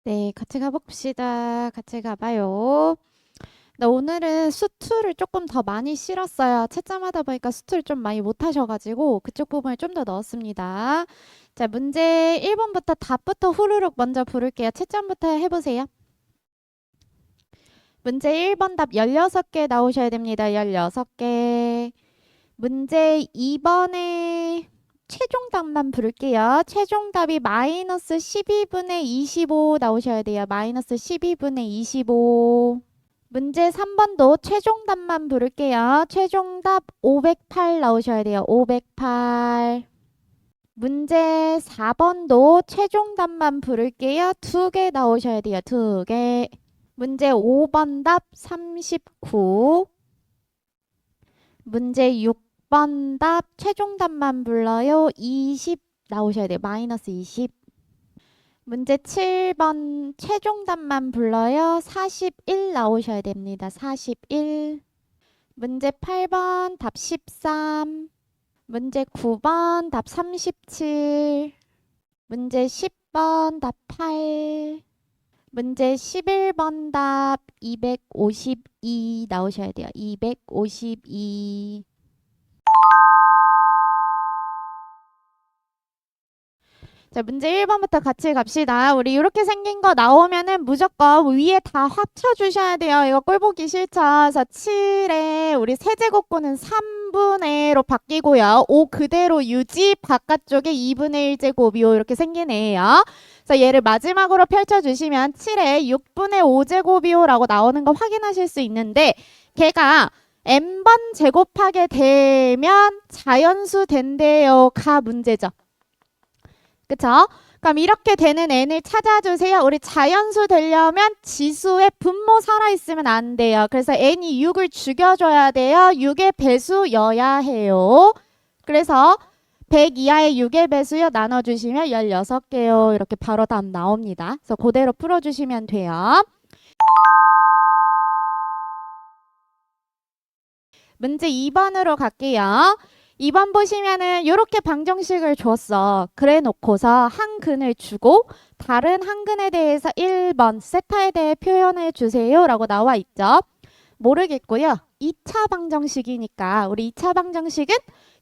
네, 같이 가봅시다. 같이 가봐요. 나 오늘은 수투를 조금 더 많이 실었어요. 채점하다 보니까 수투를 좀 많이 못 하셔가지고 그쪽 부분을 좀 더 넣었습니다. 자, 문제 1번부터 답부터 후루룩 먼저 부를게요. 채점부터 해보세요. 문제 1번 답 16개 나오셔야 됩니다. 16개. 문제 2번에 최종답만 부를게요. 최종답이 마이너스 12분의 25 나오셔야 돼요. 마이너스 12분의 25. 문제 3번도 최종답만 부를게요. 최종답 508 나오셔야 돼요. 508. 문제 4번도 최종답만 부를게요. 2개 나오셔야 돼요. 2개. 문제 5번 답 39. 문제 6번 답 최종답만 불러요. 20 나오셔야 돼요. 마이너스 20. 문제 7번 최종답만 불러요. 41 나오셔야 됩니다. 41. 문제 8번 답 13. 문제 9번 답 37. 문제 10번 답 8. 문제 11번 답 252 나오셔야 돼요. 252. 자, 문제 1번부터 같이 갑시다. 우리 이렇게 생긴 거 나오면은 무조건 위에 다 합쳐주셔야 돼요. 이거 꼴 보기 싫죠? 그래서 7에 우리 세제곱구는 3분의 1로 바뀌고요. 5 그대로 유지, 바깥쪽에 2분의 1제곱이요. 이렇게 생기네요. 그래서 얘를 마지막으로 펼쳐주시면 7에 6분의 5제곱이요 라고 나오는 거 확인하실 수 있는데 걔가 n번 제곱하게 되면 자연수 된대요가 문제죠. 그쵸? 그럼 이렇게 되는 n을 찾아주세요. 우리 자연수 되려면 지수의 분모 살아있으면 안 돼요. 그래서 n이 6을 죽여줘야 돼요. 6의 배수여야 해요. 그래서 100 이하의 6의 배수요 나눠주시면 16개요. 이렇게 바로 답 나옵니다. 그래서 그대로 풀어주시면 돼요. 문제 2번으로 갈게요. 2번 보시면은 이렇게 방정식을 줬어. 그래 놓고서 한 근을 주고 다른 한 근에 대해서 1번 세타에 대해 표현해 주세요 라고 나와 있죠. 모르겠고요. 2차 방정식이니까 우리 2차 방정식은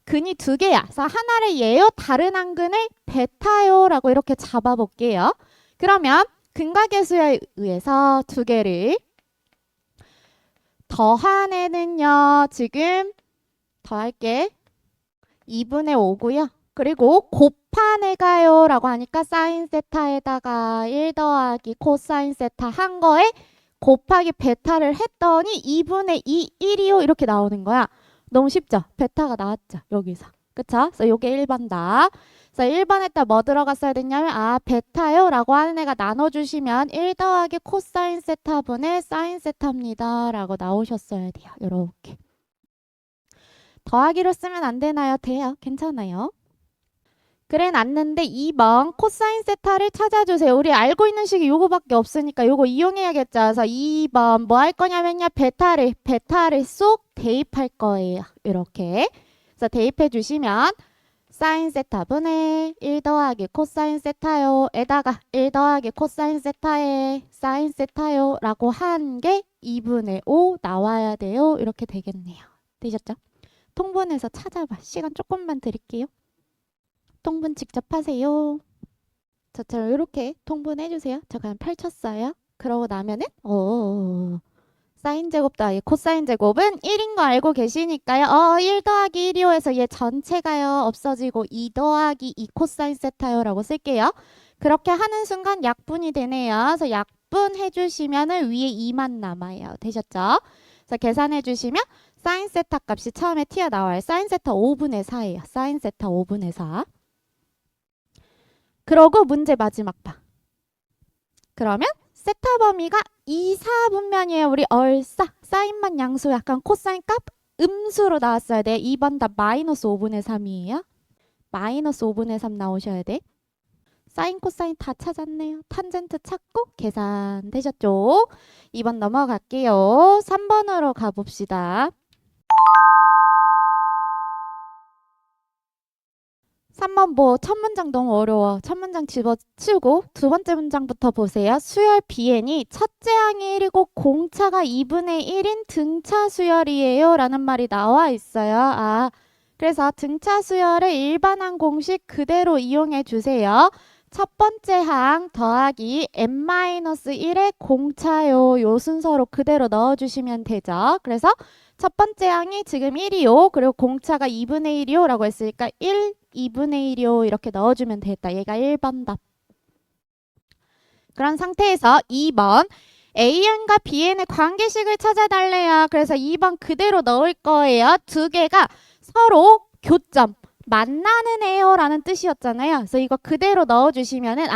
근이 두 개야. 그래서 하나를 예요. 다른 한 근을 베타요 라고 이렇게 잡아볼게요. 그러면 근과 계수에 의해서 두 개를 더한 애는요. 지금 더할게. 2분의 5고요. 그리고 곱한 애가요 라고 하니까 사인 세타에다가 1 더하기 코사인 세타 한 거에 곱하기 베타를 했더니 2분의 2, 1이요 이렇게 나오는 거야. 너무 쉽죠? 베타가 나왔죠? 여기서. 그쵸? 그래서 요게 1번다. 그래서 1번에다 뭐 들어갔어야 됐냐면 베타요 라고 하는 애가 나눠주시면 1 더하기 코사인 세타분의 사인 세타입니다 라고 나오셨어야 돼요. 요렇게. 더하기로 쓰면 안 되나요? 돼요. 괜찮아요. 그래 놨는데 2번 코사인 세타를 찾아주세요. 우리 알고 있는 식이 요거밖에 없으니까 요거 이용해야겠죠. 그래서 2번 뭐 할 거냐면요. 베타를 쏙 대입할 거예요. 이렇게. 그래서 대입해 주시면 사인 세타분의 1 더하기 코사인 세타요. 에다가 1 더하기 코사인 세타에 사인 세타요. 라고 한 게 2분의 5 나와야 돼요. 이렇게 되겠네요. 되셨죠? 통분해서 찾아봐. 시간 조금만 드릴게요. 통분 직접 하세요. 저처럼 이렇게 통분해주세요. 저 그냥 펼쳤어요. 그러고 나면은 사인 제곱 더하기 코사인 제곱은 1인 거 알고 계시니까요. 1 더하기 1이요 해서 얘 전체가요. 없어지고 2 더하기 2 코사인 세타요 라고 쓸게요. 그렇게 하는 순간 약분이 되네요. 그래서 약분 해주시면은 위에 2만 남아요. 되셨죠? 그래서 계산해 주시면 사인 세타 값이 처음에 튀어나와요. 사인 세타 5분의 4예요. 사인 세타 5분의 4. 그러고 문제 마지막 봐. 그러면 세타 범위가 2, 4분면이에요. 우리 얼싸 사인만 양수 약간 코사인 값 음수로 나왔어야 돼. 2번 답 마이너스 5분의 3이에요. 마이너스 5분의 3 나오셔야 돼. 사인 코사인 다 찾았네요. 탄젠트 찾고 계산 되셨죠? 2번 넘어갈게요. 3번으로 가봅시다. 3번 뭐 첫 문장 너무 어려워. 첫 문장 집어치우고 두 번째 문장부터 보세요. 수열 Bn이 첫째 항이 1이고 공차가 2분의 1인 등차 수열이에요 라는 말이 나와 있어요. 그래서 등차 수열의 일반항 공식 그대로 이용해 주세요. 첫 번째 항 더하기 n-1의 공차요. 요 순서로 그대로 넣어주시면 되죠. 그래서 첫 번째 항이 지금 1이요. 그리고 공차가 2분의 1이요 라고 했으니까 1, 2분의 1이요. 이렇게 넣어주면 되겠다. 얘가 1번 답. 그런 상태에서 2번 AN과 BN의 관계식을 찾아달래요. 그래서 2번 그대로 넣을 거예요. 두 개가 서로 교점. 만나는 애요 라는 뜻이었잖아요. 그래서 이거 그대로 넣어주시면은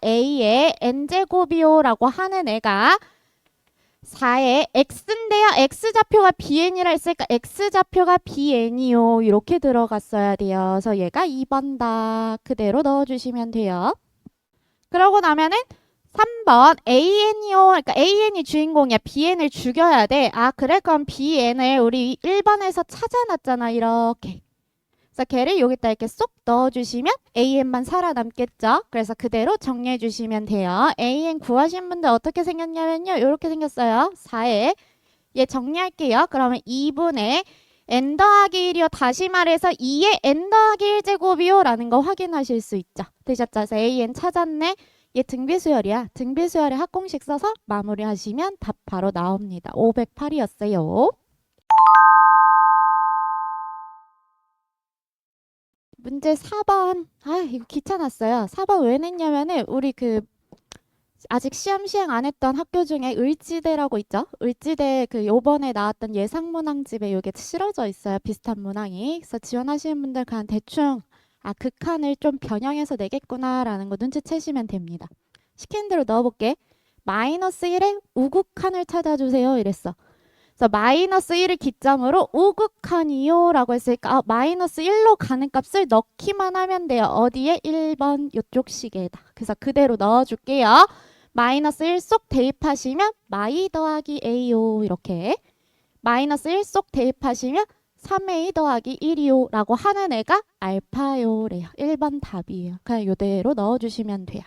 A의 n제곱이요 라고 하는 애가 4의 x인데요. x좌표가 bn이라 했으니까 x좌표가 bn이요. 이렇게 들어갔어야 돼요. 그래서 얘가 2번다. 그대로 넣어주시면 돼요. 그러고 나면은 3번 an이요. 그러니까 an이 주인공이야. bn을 죽여야 돼. 그래? 그럼 bn을 우리 1번에서 찾아놨잖아. 이렇게. 그래서 걔를 여기다 이렇게 쏙 넣어주시면 AN만 살아남겠죠. 그래서 그대로 정리해 주시면 돼요. AN 구하신 분들 어떻게 생겼냐면요. 이렇게 생겼어요. 4에 얘 정리할게요. 그러면 2분의 n 더하기 1이요. 다시 말해서 2의 n 더하기 1제곱이요. 라는 거 확인하실 수 있죠. 되셨죠? 그래서 AN 찾았네. 얘 등비수열이야. 등비수열의 합공식 써서 마무리하시면 답 바로 나옵니다. 508이었어요. 문제 4번. 이거 귀찮았어요. 4번 왜 냈냐면은 우리 아직 시험 시행 안 했던 학교 중에 을지대라고 있죠? 을지대 요번에 나왔던 예상 문항집에 이게 실어져 있어요. 비슷한 문항이. 그래서 지원하시는 분들 그냥 대충 극한을 좀 변형해서 내겠구나라는 거 눈치채시면 됩니다. 시키는 대로 넣어볼게. -1의 우극한을 찾아주세요. 이랬어. 그래서 -1을 기점으로 우극한이요 라고 했으니까 -1로 가는 값을 넣기만 하면 돼요. 어디에? 1번 이쪽 시계에다. 그래서 그대로 넣어줄게요. -1 쏙 대입하시면 마이 더하기 a요. 이렇게 -1 쏙 대입하시면 3a 더하기 1이요 라고 하는 애가 알파요 래요. 1번 답이에요. 그냥 이대로 넣어주시면 돼요.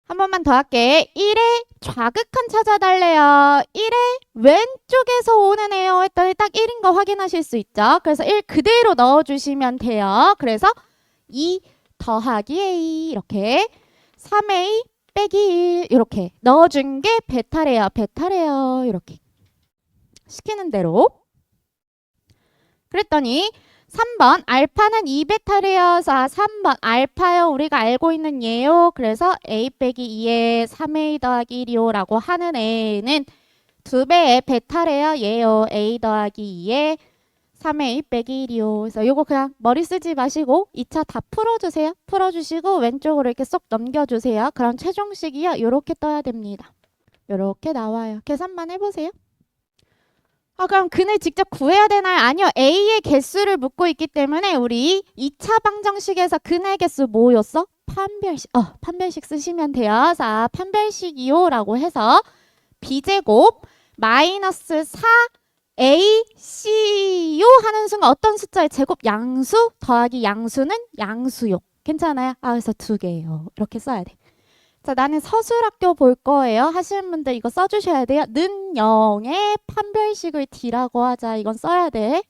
한 번만 더 할게. 1의 좌극한 찾아달래요. 1의 왼쪽에서 오는 애요 했더니 딱 1인 거 확인하실 수 있죠. 그래서 1 그대로 넣어주시면 돼요. 그래서 2 더하기 a 이렇게 3a 빼기 1 이렇게 넣어준 게 베타래요. 베타래요. 이렇게 시키는 대로. 그랬더니 3번 알파는 2베타래요. 3번 알파요. 우리가 알고 있는 얘요. 그래서 a 빼기 2에 3a 더하기 1이요 라고 하는 애는 2배의 베타래요. 얘요. a 더하기 2에 3a 빼기 1이요. 그래서 요거 그냥 머리 쓰지 마시고 2차 다 풀어주세요. 풀어주시고 왼쪽으로 이렇게 쏙 넘겨주세요. 그럼 최종식이요. 요렇게 떠야 됩니다. 요렇게 나와요. 계산만 해보세요. 그럼 근을 직접 구해야 되나요? 아니요. A의 개수를 묻고 있기 때문에 우리 2차 방정식에서 근의 개수 뭐였어? 판별식. 판별식 쓰시면 돼요. 자, 판별식이요 라고 해서 B제곱 마이너스 4AC요 하는 순간 어떤 숫자의 제곱? 양수 더하기 양수는 양수요. 괜찮아요? 그래서 2개예요. 이렇게 써야 돼. 자, 나는 서술학교 볼 거예요. 하시는 분들 이거 써주셔야 돼요. 는 0의 판별식을 D라고 하자. 이건 써야 돼.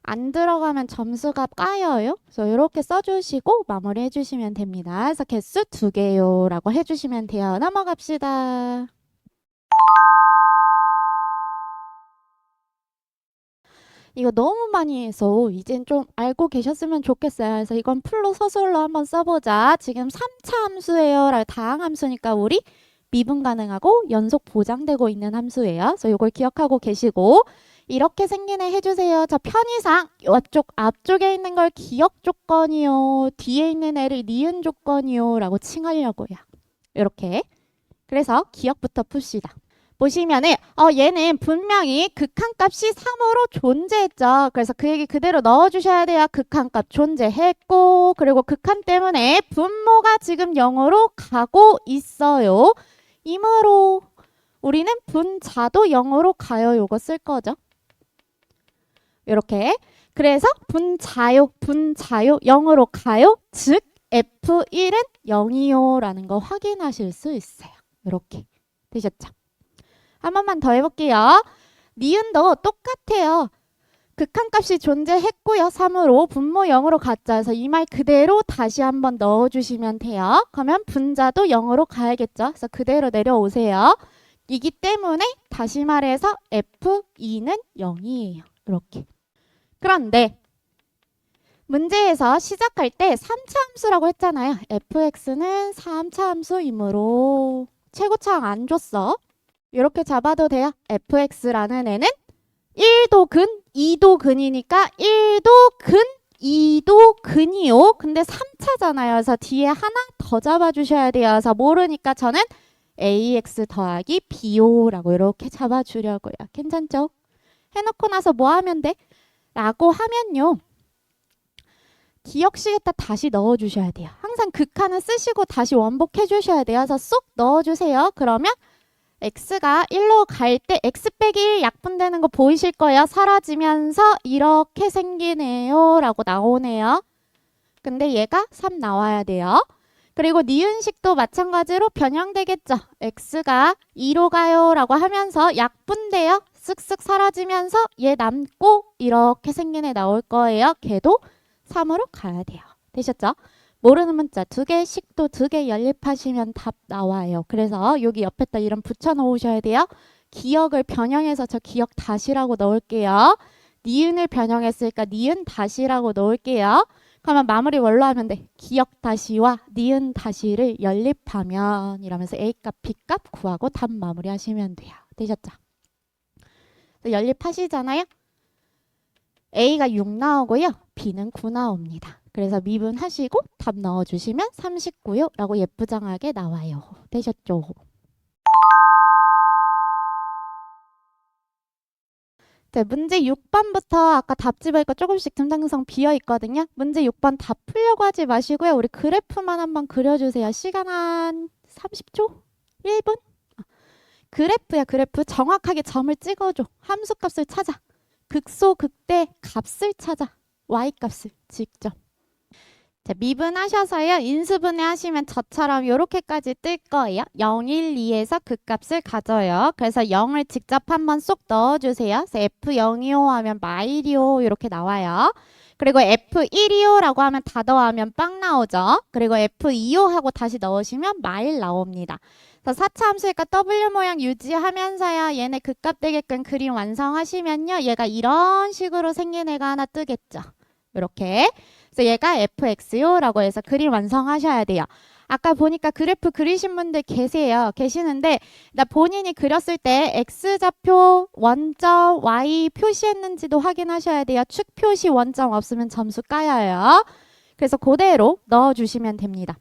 안 들어가면 점수가 까여요. 그래서 이렇게 써주시고 마무리 해주시면 됩니다. 그래서 개수 2개요 라고 해주시면 돼요. 넘어갑시다. 이거 너무 많이 해서 이젠 좀 알고 계셨으면 좋겠어요. 그래서 이건 풀로 서술로 한번 써보자. 지금 3차 함수예요. 다항 함수니까 우리 미분 가능하고 연속 보장되고 있는 함수예요. 그래서 이걸 기억하고 계시고 이렇게 생긴 애 해주세요. 자, 편의상 이쪽 앞쪽에 있는 걸 기억 조건이요. 뒤에 있는 애를 니은 조건이요. 라고 칭하려고요. 이렇게. 그래서 기억부터 풉시다. 보시면은 얘는 분명히 극한값이 3으로 존재했죠. 그래서 그 얘기 그대로 넣어주셔야 돼요. 극한값 존재했고 그리고 극한 때문에 분모가 지금 0으로 가고 있어요. 이므로 우리는 분자도 0으로 가요. 요거 쓸 거죠. 이렇게. 그래서 분자요 0으로 가요. 즉 F1은 0이요 라는 거 확인하실 수 있어요. 이렇게 되셨죠? 한 번만 더 해볼게요. 니은도 똑같아요. 극한값이 존재했고요. 3으로 분모 0으로 갔죠. 그래서 이 말 그대로 다시 한번 넣어주시면 돼요. 그러면 분자도 0으로 가야겠죠. 그래서 그대로 내려오세요. 이기 때문에 다시 말해서 F2는 0이에요. 이렇게. 그런데 문제에서 시작할 때 3차 함수라고 했잖아요. fx는 3차 함수이므로 최고차항 안 줬어. 이렇게 잡아도 돼요. fx라는 애는 1도 근, 2도 근이니까 1도 근, 2도 근이요. 근데 3차잖아요. 그래서 뒤에 하나 더 잡아주셔야 돼요. 그래서 모르니까 저는 ax 더하기 b요라고 이렇게 잡아주려고요. 괜찮죠? 해놓고 나서 뭐 하면 돼? 라고 하면요. 기억시에다 다시 넣어주셔야 돼요. 항상 극한은 쓰시고 다시 원복해 주셔야 돼요. 그래서 쏙 넣어주세요. 그러면 x가 1로 갈 때 x 빼기 1 약분되는 거 보이실 거예요. 사라지면서 이렇게 생기네요. 라고 나오네요. 근데 얘가 3 나와야 돼요. 그리고 니은식도 마찬가지로 변형되겠죠. x가 2로 가요. 라고 하면서 약분돼요. 쓱쓱 사라지면서 얘 남고 이렇게 생긴 애 나올 거예요. 걔도 3으로 가야 돼요. 되셨죠? 모르는 문자 2개, 식도 2개 연립하시면 답 나와요. 그래서 여기 옆에다 이름 붙여놓으셔야 돼요. 기억을 변형해서 저 기억 다시라고 넣을게요. 니은을 변형했으니까 니은 다시라고 넣을게요. 그러면 마무리 뭘로 하면 돼? 기억 다시와 니은 다시를 연립하면 이러면서 A값, B값 구하고 답 마무리 하시면 돼요. 되셨죠? 연립하시잖아요. A가 6 나오고요. B는 9 나옵니다. 그래서 미분하시고 답 넣어주시면 39요 라고 예쁘장하게 나와요. 되셨죠? 자, 문제 6번부터 아까 답지 보니까 조금씩 등장성 비어 있거든요. 문제 6번 다 풀려고 하지 마시고요. 우리 그래프만 한번 그려주세요. 시간 한 30초? 1분? 그래프야, 그래프. 정확하게 점을 찍어줘. 함수값을 찾아. 극소, 극대 값을 찾아. y값을 직접. 자, 미분하셔서요. 인수분해 하시면 저처럼 이렇게까지 뜰 거예요. 0, 1, 2에서 그 값을 가져요. 그래서 0을 직접 한번 쏙 넣어주세요. 그래서 F0이요 하면 마일이요 이렇게 나와요. 그리고 F1이요 라고 하면 다 더하면 빵 나오죠. 그리고 F2요 하고 다시 넣으시면 마일 나옵니다. 그래서 4차 함수니까 W 모양 유지하면서요. 얘네 그 값 되게끔 그림 완성하시면요. 얘가 이런 식으로 생긴 애가 하나 뜨겠죠. 이렇게. 그래서 얘가 fx요 라고 해서 그림 완성하셔야 돼요. 아까 보니까 그래프 그리신 분들 계시는데 나 본인이 그렸을 때 x좌표 원점 y 표시했는지도 확인하셔야 돼요. 축 표시 원점 없으면 점수 까여요. 그래서 그대로 넣어주시면 됩니다.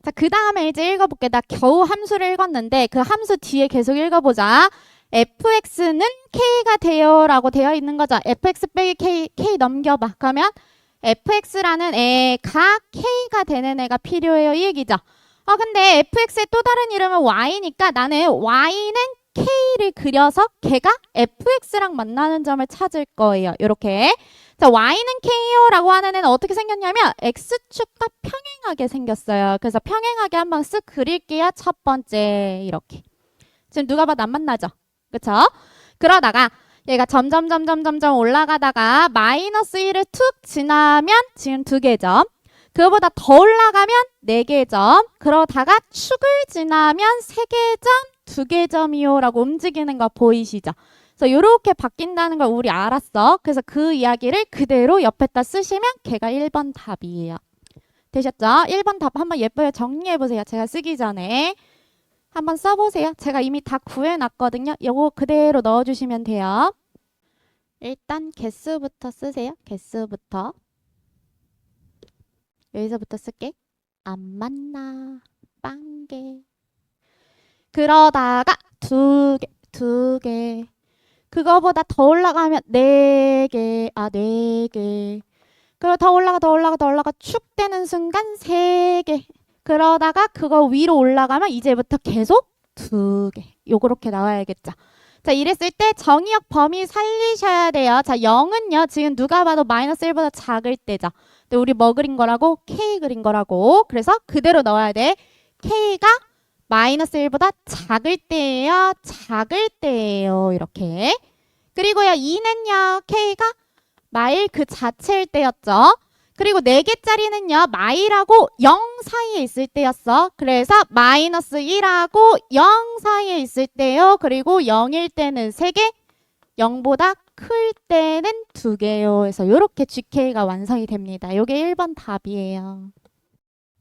자, 그 다음에 이제 읽어볼게. 나 겨우 함수를 읽었는데 그 함수 뒤에 계속 읽어보자. fx는 k가 돼요 라고 되어 있는 거죠. fx 빼기 k 넘겨봐. 그러면 fx라는 애가 k가 되는 애가 필요해요. 이 얘기죠. 근데 fx의 또 다른 이름은 y니까 나는 y는 k를 그려서 걔가 fx랑 만나는 점을 찾을 거예요. 이렇게. 자, y는 k요 라고 하는 애는 어떻게 생겼냐면 x축과 평행하게 생겼어요. 그래서 평행하게 한번 쓱 그릴게요. 첫 번째 이렇게. 지금 누가 봐도 안 만나죠? 그쵸? 그러다가 얘가 점점 올라가다가 마이너스 1을 툭 지나면 지금 2개 점. 그거보다 더 올라가면 4개 점. 그러다가 축을 지나면 3개 점, 2개 점이요 라고 움직이는 거 보이시죠? 그래서 이렇게 바뀐다는 걸 우리 알았어. 그래서 그 이야기를 그대로 옆에다 쓰시면 걔가 1번 답이에요. 되셨죠? 1번 답 한번 예쁘게 정리해보세요. 제가 쓰기 전에. 한번 써보세요. 제가 이미 다 구해놨거든요. 요거 그대로 넣어주시면 돼요. 일단 개수부터 쓰세요. 개수부터. 여기서부터 쓸게. 안 만나. 빵개. 그러다가 2개. 그거보다 더 올라가면 4개. 4개. 그리고 더 올라가 축 되는 순간 3개. 그러다가 그거 위로 올라가면 이제부터 계속 2개. 요렇게 나와야겠죠. 자, 이랬을 때 정의역 범위 살리셔야 돼요. 자, 0은요. 지금 누가 봐도 마이너스 1보다 작을 때죠. 근데 우리 뭐 그린 거라고? K 그린 거라고. 그래서 그대로 넣어야 돼. K가 마이너스 1보다 작을 때예요. 작을 때예요. 이렇게. 그리고요. 2는요. K가 마일 그 자체일 때였죠. 그리고 4개짜리는요. 마일하고 0 사이에 있을 때였어. 그래서 마이너스 1하고 0 사이에 있을 때요. 그리고 0일 때는 3개, 0보다 클 때는 2개요. 그래서 이렇게 GK가 완성이 됩니다. 이게 1번 답이에요.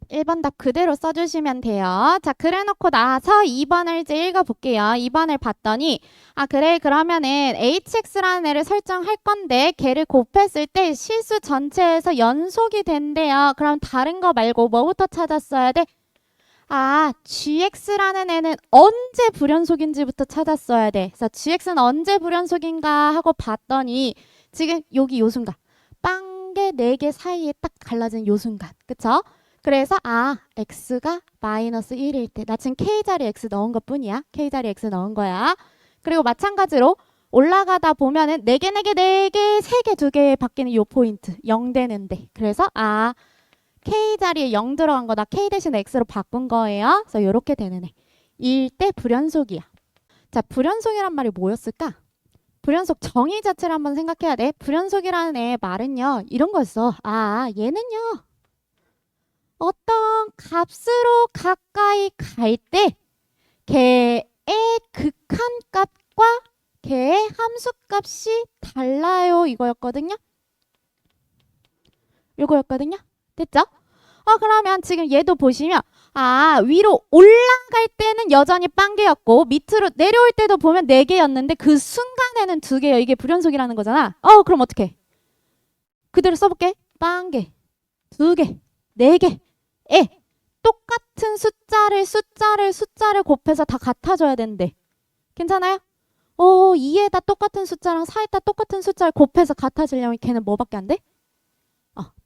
1번 답 그대로 써주시면 돼요. 자, 그래놓고 나서 2번을 이제 읽어볼게요. 2번을 봤더니 그래 그러면은 hx라는 애를 설정할 건데 걔를 곱했을 때 실수 전체에서 연속이 된대요. 그럼 다른 거 말고 뭐부터 찾았어야 돼? gx라는 애는 언제 불연속인지부터 찾았어야 돼. 그래서 gx는 언제 불연속인가 하고 봤더니 지금 여기 요 순간 빵개 4개 사이에 딱 갈라진 요 순간 그쵸? 그래서 x가 마이너스 1일 때 나 지금 k자리 x 넣은 것 뿐이야. k자리 x 넣은 거야. 그리고 마찬가지로 올라가다 보면은 4개, 4개, 4개, 3개, 2개 바뀌는 요 포인트 0 되는데 그래서 k자리에 0 들어간 거다. k 대신 x로 바꾼 거예요. 그래서 요렇게 되는 애. 1 때 불연속이야. 자, 불연속이란 말이 뭐였을까? 불연속 정의 자체를 한번 생각해야 돼. 불연속이라는 애 말은요. 이런 거였어. 얘는요. 어떤 값으로 가까이 갈 때 걔의 극한값과 걔의 함수값이 달라요. 이거였거든요. 이거였거든요. 됐죠? 그러면 지금 얘도 보시면 위로 올라갈 때는 여전히 빵개였고 밑으로 내려올 때도 보면 4개였는데 그 순간에는 2개예요. 이게 불연속이라는 거잖아. 그럼 어떡해? 그대로 써볼게. 빵개, 2개, 4개. 똑같은 숫자를 곱해서 다 같아져야 되는데 괜찮아요? 2에다 똑같은 숫자랑 4에다 똑같은 숫자를 곱해서 같아지려면 걔는 뭐밖에 안 돼?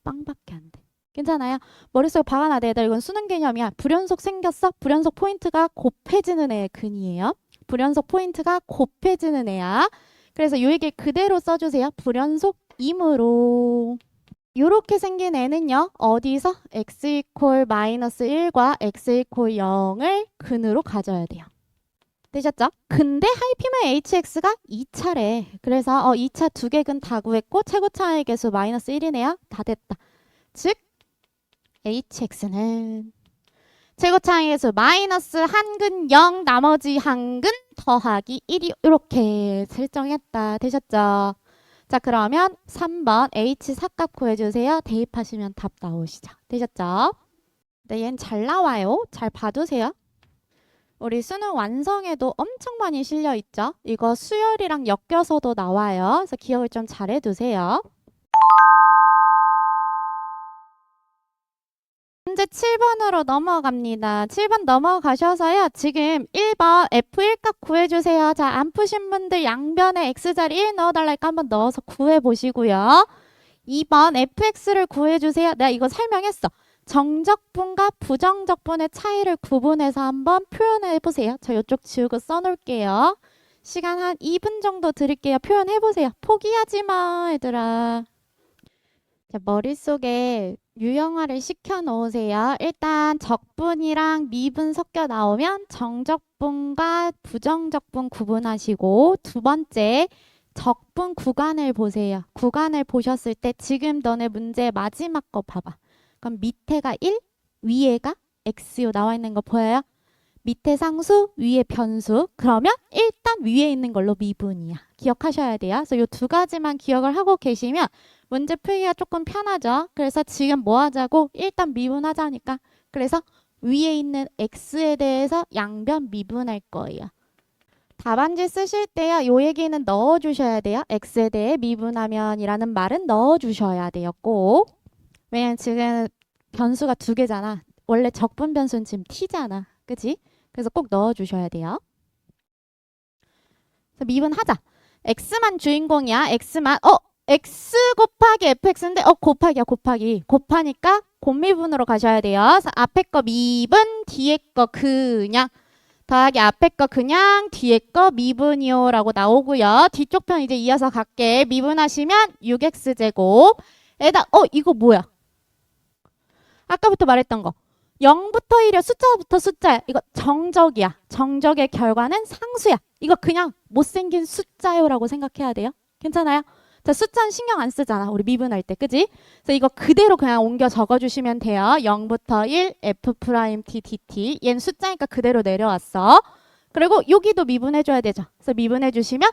빵밖에 안 돼. 괜찮아요? 머릿속에 박아놔야 돼. 얘들아, 이건 수능 개념이야. 불연속 생겼어? 불연속 포인트가 곱해지는 애의 근이에요. 불연속 포인트가 곱해지는 애야. 그래서 요 얘기 그대로 써주세요. 불연속이므로. 요렇게 생긴 애는요. 어디서? x 이퀄 마이너스 1과 x 이퀄 0을 근으로 가져야 돼요. 되셨죠? 근데 하이피면 hx가 2차래. 그래서 2차 2개 근 다 구했고 최고 차의 개수 마이너스 1이네요. 다 됐다. 즉 hx는 최고 차의 개수 마이너스 한 근 0 나머지 한 근 더하기 1이 이렇게 설정했다. 되셨죠? 자, 그러면 3번 h 사값 구해주세요. 대입하시면 답 나오시죠. 되셨죠? 네, 얘는 잘 나와요. 잘 봐두세요. 우리 수능 완성에도 엄청 많이 실려있죠? 이거 수열이랑 엮여서도 나와요. 그래서 기억을 좀 잘 해두세요. 문제 7번으로 넘어갑니다. 7번 넘어가셔서요. 지금 1번 F1 값 구해주세요. 자, 안 푸신 분들 양변에 X자리 1 넣어달라니까 한번 넣어서 구해보시고요. 2번 FX를 구해주세요. 내가 이거 설명했어. 정적분과 부정적분의 차이를 구분해서 한번 표현해보세요. 저 이쪽 지우고 써놓을게요. 시간 한 2분 정도 드릴게요. 표현해보세요. 포기하지 마, 얘들아. 자, 머릿속에 유형화를 시켜 놓으세요. 일단 적분이랑 미분 섞여 나오면 정적분과 부정적분 구분하시고 두 번째 적분 구간을 보세요. 구간을 보셨을 때 지금 너네 문제 마지막 거 봐봐. 그럼 밑에가 1, 위에가 x요 나와 있는 거 보여요? 밑에 상수, 위에 변수. 그러면 일단 위에 있는 걸로 미분이야. 기억하셔야 돼요. 그래서 이 두 가지만 기억을 하고 계시면 문제 풀기가 조금 편하죠. 그래서 지금 뭐 하자고? 일단 미분하자니까. 그래서 위에 있는 x에 대해서 양변 미분할 거예요. 답안지 쓰실 때요. 요 얘기는 넣어주셔야 돼요. x에 대해 미분하면이라는 말은 넣어주셔야 돼요. 꼭. 왜냐면 지금 변수가 2개잖아. 원래 적분 변수는 지금 t잖아. 그치? 그래서 꼭 넣어주셔야 돼요. 그래서 미분하자. x만 주인공이야. x만. x 곱하기 fx인데 곱하기야 곱하기. 곱하니까 곱미분으로 가셔야 돼요. 그래서 앞에 거 미분, 뒤에 거 그냥 더하기 앞에 거 그냥 뒤에 거 미분이요 라고 나오고요. 뒤쪽 편 이제 이어서 갈게. 미분하시면 6x제곱 에다 이거 뭐야? 아까부터 말했던 거 0부터 1이야. 숫자부터 숫자야. 이거 정적이야. 정적의 결과는 상수야. 이거 그냥 못생긴 숫자요라고 생각해야 돼요. 괜찮아요? 자, 숫자는 신경 안 쓰잖아. 우리 미분할 때. 그지? 그래서 이거 그대로 그냥 옮겨 적어주시면 돼요. 0부터 1 f'' dt. 얘는 숫자니까 그대로 내려왔어. 그리고 여기도 미분해줘야 되죠. 그래서 미분해주시면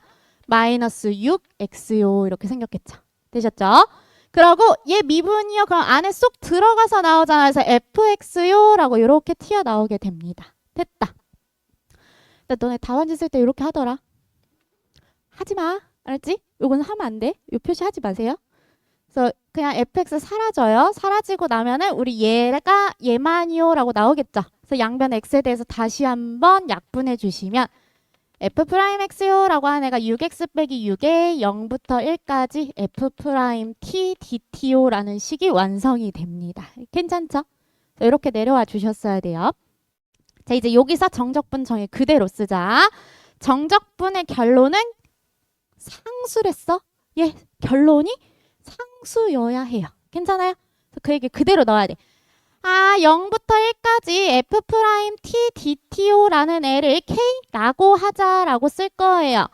마이너스 6x요. 이렇게 생겼겠죠. 되셨죠? 그러고 얘 미분이요. 그럼 안에 쏙 들어가서 나오잖아요. 그래서 fx요 라고 이렇게 튀어나오게 됩니다. 됐다. 너네 답안지 쓸 때 이렇게 하더라. 하지마. 알았지? 요거는 하면 안 돼. 요 표시 하지 마세요. 그래서 그냥 fx 사라져요. 사라지고 나면은 우리 얘만이요 라고 나오겠죠. 그래서 양변 x에 대해서 다시 한번 약분해 주시면 f'x요 라고 하는 애가 6x 빼기 6에 0부터 1까지 f't dt요 라는 식이 완성이 됩니다. 괜찮죠? 이렇게 내려와 주셨어야 돼요. 자, 이제 여기서 정적분 정의 그대로 쓰자. 정적분의 결론은 상수랬어? 예, 결론이 상수여야 해요. 괜찮아요? 그 얘기 그대로 넣어야 돼. 0부터 1까지 f't dt요 라는 애를 k라고 하자라고 쓸 거예요.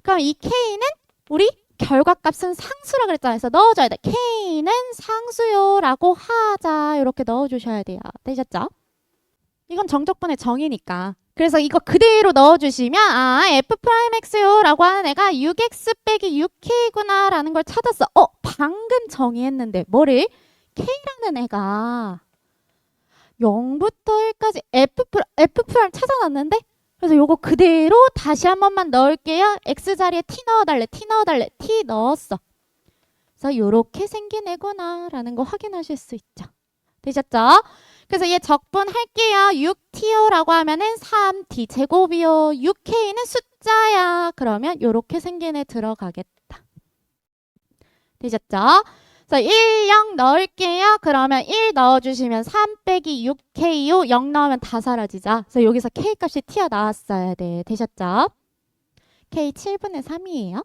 그럼 이 k는 우리 결과값은 상수라 그랬잖아요. 그래서 넣어줘야 돼. k는 상수요 라고 하자. 이렇게 넣어주셔야 돼요. 되셨죠? 이건 정적분의 정의니까. 그래서 이거 그대로 넣어주시면 f'x요 라고 하는 애가 6x 빼기 6k구나 라는 걸 찾았어. 방금 정의했는데 뭐를? k라는 애가 0부터 1까지 f' 찾아놨는데 그래서 요거 그대로 다시 한 번만 넣을게요. x자리에 t 넣어달래. t 넣었어. 그래서 요렇게 생긴 애구나 라는 거 확인하실 수 있죠. 되셨죠? 그래서 얘 적분할게요. 6t요 라고 하면은 3t 제곱이요. 6k는 숫자야. 그러면 요렇게 생긴 애 들어가겠다. 되셨죠? 그래서 1, 0 넣을게요. 그러면 1 넣어주시면 3 빼기 6k요. 0 넣으면 다 사라지죠. 그래서 여기서 k 값이 튀어나왔어야 돼. 되셨죠? k 7분의 3이에요.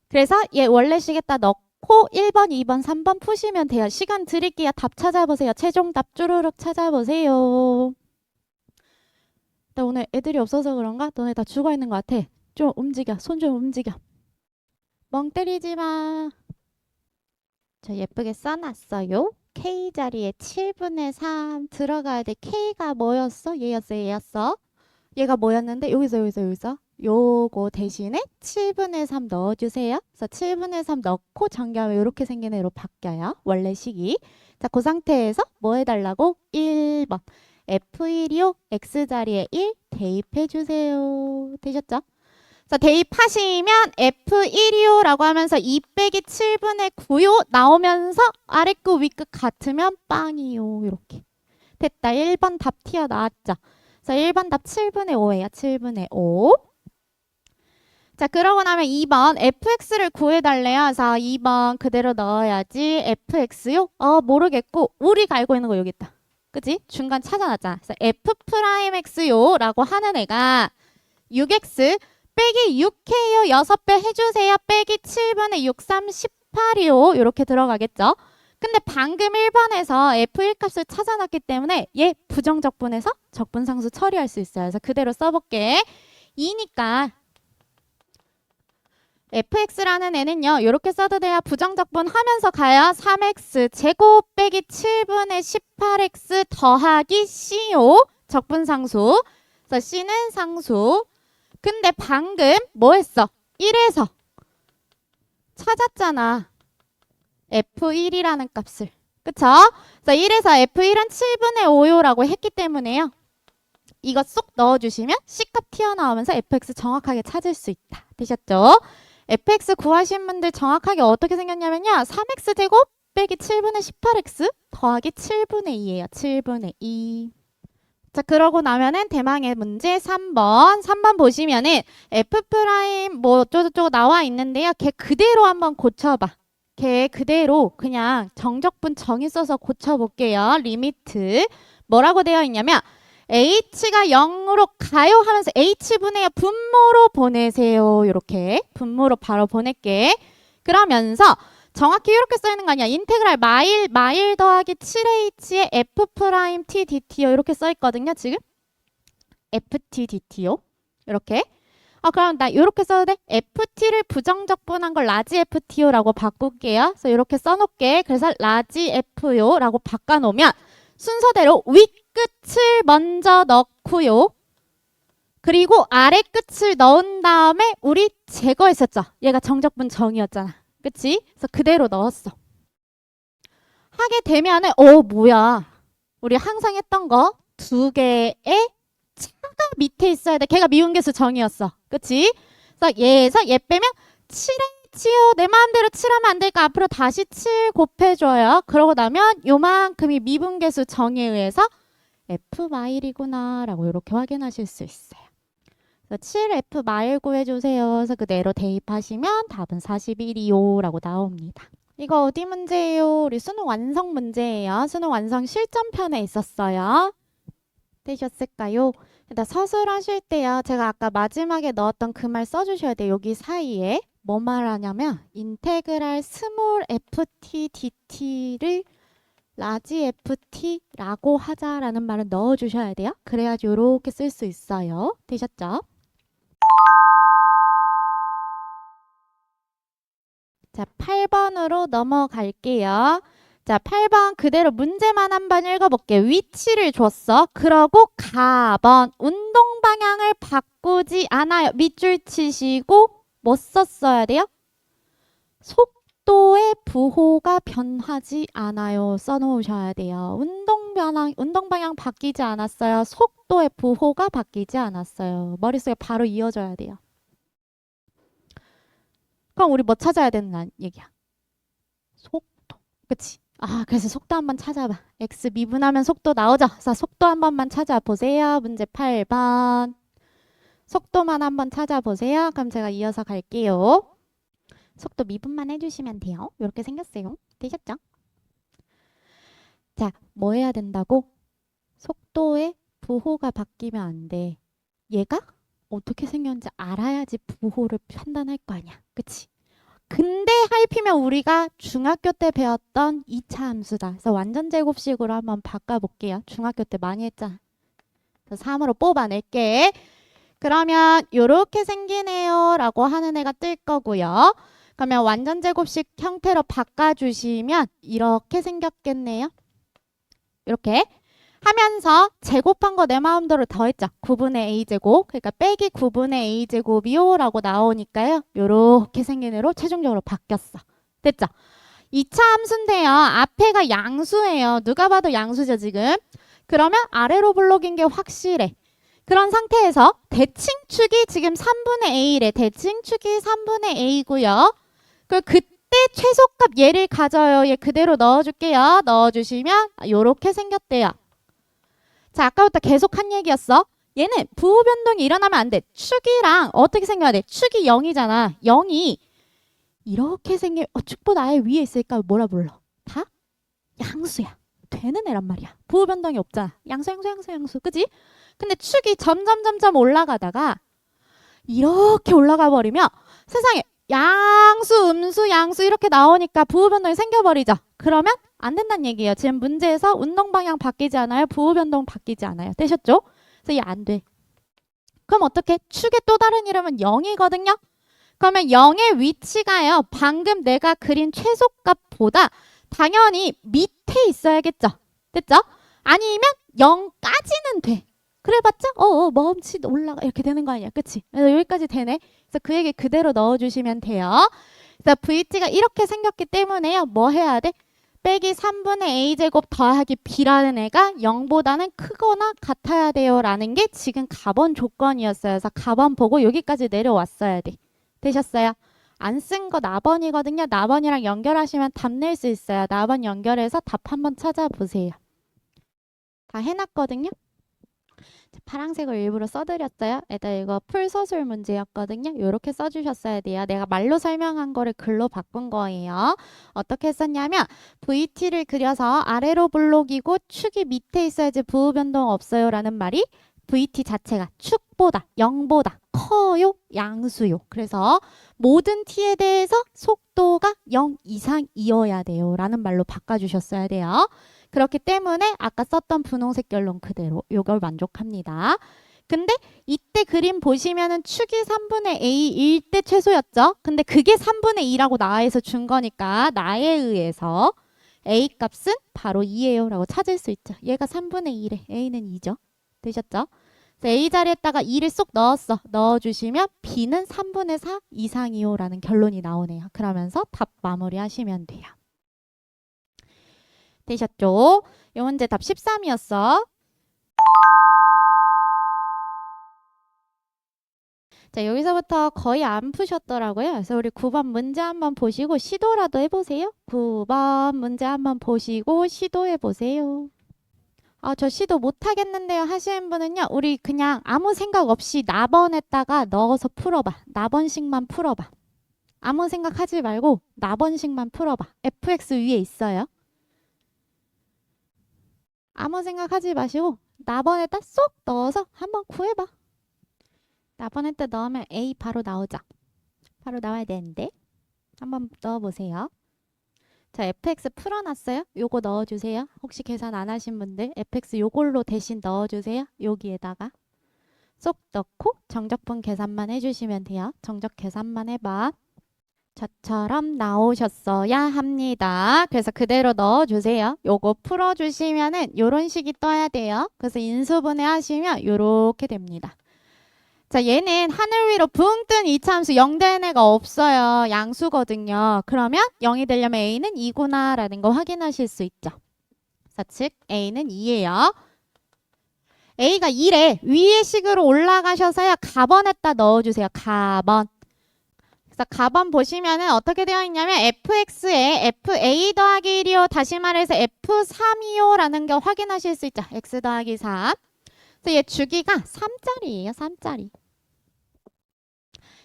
그래서 얘 원래식에다 넣고 1번, 2번, 3번 푸시면 돼요. 시간 드릴게요. 답 찾아보세요. 최종 답 쭈루룩 찾아보세요. 나 오늘 애들이 없어서 그런가? 너네 다 죽어있는 것 같아. 좀 움직여. 손 좀 움직여. 멍 때리지 마. 저 예쁘게 써놨어요. K 자리에 7분의 3 들어가야 돼. K가 뭐였어? 얘였어. 얘가 뭐였는데? 여기서. 요거 대신에 7분의 3 넣어주세요. 그래서 7분의 3 넣고 정리하면 이렇게 생긴 애로 바뀌어요. 원래 식이. 자, 그 상태에서 뭐 해달라고? 1번. F1이요. X자리에 1 대입해주세요. 되셨죠? 자, 대입하시면 F1이요 라고 하면서 2 빼기 7분의 9요 나오면서 아래끝 위끝 같으면 빵이요. 이렇게. 됐다. 1번 답 튀어나왔죠. 자, 1번 답 7분의 5예요. 7분의 5. 자, 그러고 나면 2번 fx를 구해달래요. 그래서 2번 그대로 넣어야지. fx요? 모르겠고 우리가 알고 있는 거 여기 있다. 그치? 중간 찾아놨잖아. 그래서 f'x요 라고 하는 애가 6x 빼기 6k요. 6배 해주세요. 빼기 7분의 6, 3, 18이요. 이렇게 들어가겠죠. 근데 방금 1번에서 f1 값을 찾아놨기 때문에 얘 부정적분해서 적분상수 처리할 수 있어요. 그래서 그대로 써볼게. 2니까 fx라는 애는요. 이렇게 써도 돼요. 부정적분 하면서 가요. 3x 제곱 빼기 7분의 18x 더하기 c요. 적분상수. 그래서 c는 상수. 근데 방금 뭐 했어? 1에서 찾았잖아. F1이라는 값을. 그쵸? 그래서 1에서 F1은 7분의 5요라고 했기 때문에요. 이거 쏙 넣어주시면 C값 튀어나오면서 fx 정확하게 찾을 수 있다. 되셨죠? fx 구하신 분들 정확하게 어떻게 생겼냐면요. 3x 제곱 빼기 7분의 18x 더하기 7분의 2예요. 7분의 2. 자, 그러고 나면은 대망의 문제 3번 보시면은 f' 뭐 어쩌고저쩌고 나와 있는데요. 걔 그대로 한번 고쳐봐. 걔 그대로 그냥 정적분 정의 써서 고쳐볼게요. 리미트 뭐라고 되어 있냐면 h가 0으로 가요 하면서 h분의 분모로 보내세요. 이렇게 분모로 바로 보낼게. 그러면서 정확히 이렇게 써있는 거 아니야. 인테그랄 마일 더하기 7h의 f 프라임 t dt요. 이렇게 써있거든요. 지금 ft dt요. 이렇게. 그럼 나 이렇게 써도 돼? ft를 부정적분한 걸 라지 ft요라고 바꿀게요. 그래서 이렇게 써놓을게. 그래서 라지 f요라고 바꿔놓으면 순서대로 윗끝을 먼저 넣고요. 그리고 아래 끝을 넣은 다음에 우리 제거했었죠. 얘가 정적분 정이었잖아. 그치? 그래서 그대로 넣었어. 하게 되면은 뭐야. 우리 항상 했던 거 두 개의 차가 밑에 있어야 돼. 걔가 미분계수 정이었어. 그치? 그래서 얘에서 얘 빼면 7h요. 내 마음대로 7하면 안 되니까 앞으로 다시 7 곱해줘요. 그러고 나면 요만큼이 미분계수 정에 의해서 f 마일이구나 라고 이렇게 확인하실 수 있어요. 그래서 7f 마일 구해주세요. 그래서 그대로 대입하시면 답은 41이요 라고 나옵니다. 이거 어디 문제예요? 우리 수능 완성 문제예요. 수능 완성 실전편에 있었어요. 되셨을까요? 일단 서술하실 때요. 제가 아까 마지막에 넣었던 그 말 써주셔야 돼요. 여기 사이에 뭐 말하냐면 인테그랄 스몰 ft dt를 라지 ft라고 하자라는 말을 넣어주셔야 돼요. 그래야지 이렇게 쓸 수 있어요. 되셨죠? 자, 8번으로 넘어갈게요. 자, 8번 그대로 문제만 한번 읽어볼게요. 위치를 줬어. 그러고 가번 운동 방향을 바꾸지 않아요. 밑줄 치시고 뭐 썼어야 돼요? 속도의 부호가 변하지 않아요. 써놓으셔야 돼요. 운동 방향 바뀌지 않았어요. 속도의 부호가 바뀌지 않았어요. 머릿속에 바로 이어져야 돼요. 그럼 우리 뭐 찾아야 되는 얘기야? 속도. 그치? 그래서 속도 한번 찾아봐. x 미분하면 속도 나오죠? 자, 속도 한 번만 찾아보세요. 문제 8번. 속도만 한번 찾아보세요. 그럼 제가 이어서 갈게요. 속도 미분만 해주시면 돼요. 이렇게 생겼어요. 되셨죠? 자, 뭐 해야 된다고? 속도의 부호가 바뀌면 안 돼. 얘가 어떻게 생겼는지 알아야지 부호를 판단할 거 아니야. 그치? 근데 하이피면 우리가 중학교 때 배웠던 2차 함수다. 그래서 완전 제곱식으로 한번 바꿔볼게요. 중학교 때 많이 했잖아. 그래서 3으로 뽑아낼게. 그러면 이렇게 생기네요 라고 하는 애가 뜰 거고요. 그러면 완전 제곱식 형태로 바꿔주시면 이렇게 생겼겠네요. 이렇게 하면서 제곱한 거 내 마음대로 더했죠. 9분의 a제곱. 그러니까 빼기 9분의 a제곱이요 라고 나오니까요. 이렇게 생긴 애로 최종적으로 바뀌었어. 됐죠? 2차 함수인데요. 앞에가 양수예요. 누가 봐도 양수죠 지금. 그러면 아래로 블록인 게 확실해. 그런 상태에서 대칭축이 지금 3분의 a래. 대칭축이 3분의 a고요. 그때 최소값 얘를 가져요. 얘 그대로 넣어줄게요. 넣어주시면 이렇게 생겼대요. 자, 아까부터 계속 한 얘기였어. 얘는 부호 변동이 일어나면 안 돼. 축이랑 어떻게 생겨야 돼? 축이 0이잖아. 0이 이렇게 생긴 축보다 아예 위에 있으니까 뭐라 불러? 다 양수야. 되는 애란 말이야. 부호 변동이 없잖아. 양수. 그지? 근데 축이 점점 올라가다가 이렇게 올라가 버리면 세상에 양수, 음수, 양수 이렇게 나오니까 부호 변동이 생겨버리죠. 그러면 안 된다는 얘기예요. 지금 문제에서 운동 방향 바뀌지 않아요. 부호 변동 바뀌지 않아요. 되셨죠? 그래서 이게 안 돼. 그럼 어떻게? 축의 또 다른 이름은 0이거든요. 그러면 0의 위치가요. 방금 내가 그린 최소값보다 당연히 밑에 있어야겠죠. 됐죠? 아니면 0까지는 돼. 그래봤자 멈치 올라가 이렇게 되는 거 아니야. 그치? 그래서 여기까지 되네. 그래서 그 얘기 그대로 넣어주시면 돼요. 그래서 VT가 이렇게 생겼기 때문에요. 뭐 해야 돼? 빼기 3분의 a제곱 더하기 b라는 애가 0보다는 크거나 같아야 돼요 라는 게 지금 가번 조건이었어요. 그래서 가번 보고 여기까지 내려왔어야 돼. 되셨어요? 안 쓴 거 나번이거든요. 나번이랑 연결하시면 답 낼 수 있어요. 나번 연결해서 답 한번 찾아보세요. 다 해놨거든요. 파란색을 일부러 써드렸어요. 일단 이거 풀서술 문제였거든요. 이렇게 써주셨어야 돼요. 내가 말로 설명한 거를 글로 바꾼 거예요. 어떻게 썼냐면 VT를 그려서 아래로 블록이고 축이 밑에 있어야지 부호 변동 없어요 라는 말이 VT 자체가 축보다 0보다 커요 양수요. 그래서 모든 t에 대해서 속도가 0 이상이어야 돼요 라는 말로 바꿔주셨어야 돼요. 그렇기 때문에 아까 썼던 분홍색 결론 그대로 이걸 만족합니다. 근데 이때 그림 보시면은 축이 3분의 A일 때 최소였죠? 근데 그게 3분의 2라고 나에서 준 거니까 나에 의해서 A 값은 바로 2예요 라고 찾을 수 있죠. 얘가 3분의 2래. A는 2죠. 되셨죠? A 자리에다가 2를 쏙 넣어주시면 B는 3분의 4 이상이요 라는 결론이 나오네요. 그러면서 답 마무리하시면 돼요. 되셨죠? 이 문제 답 13이었어. 자, 여기서부터 거의 안 푸셨더라고요. 그래서 우리 9번 문제 한번 보시고 시도라도 해보세요. 9번 문제 한번 보시고 시도해보세요. 저 시도 못하겠는데요 하시는 분은요. 우리 그냥 아무 생각 없이 나번에다가 넣어서 풀어봐. 나번식만 풀어봐. 아무 생각하지 말고 나번식만 풀어봐. fx 위에 있어요. 아무 생각하지 마시고 나번에다 쏙 넣어서 한번 구해봐. 나번에다 넣으면 A 바로 나오죠. 바로 나와야 되는데 한번 넣어보세요. 자, fx 풀어놨어요. 요거 넣어주세요. 혹시 계산 안 하신 분들 fx 요걸로 대신 넣어주세요. 여기에다가 쏙 넣고 정적분 계산만 해주시면 돼요. 정적 계산만 해봐. 저처럼 나오셨어야 합니다. 그래서 그대로 넣어주세요. 요거 풀어주시면은 요런 식이 떠야 돼요. 그래서 인수분해 하시면 요렇게 됩니다. 자, 얘는 하늘 위로 붕 뜬 이차함수 0 되는 애가 없어요. 양수거든요. 그러면 0이 되려면 A는 2구나 라는 거 확인하실 수 있죠. 그래서 즉 A는 2예요. A가 2래. 위의 식으로 올라가셔서요. 가번에다 넣어주세요. 가번. 그래서 가번 보시면은 어떻게 되어 있냐면 fx에 fa 더하기 1이요. 다시 말해서 f3이요 라는 거 확인하실 수 있죠. x 더하기 3. 그래서 얘 주기가 3짜리예요. 3짜리.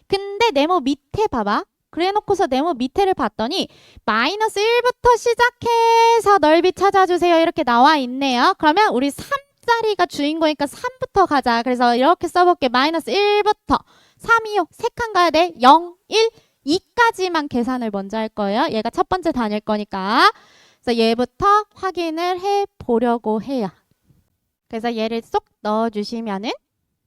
근데 네모 밑에 봐봐. 그래놓고서 네모 밑에를 봤더니 마이너스 1부터 시작해서 넓이 찾아주세요. 이렇게 나와 있네요. 그러면 우리 3짜리가 주인공이니까 3부터 가자. 그래서 이렇게 써볼게. 마이너스 1부터 3, 2, 5. 3칸 가야 돼. 0, 1, 2까지만 계산을 먼저 할 거예요. 얘가 첫 번째 단위일 거니까. 그래서 얘부터 확인을 해보려고 해요. 그래서 얘를 쏙 넣어주시면은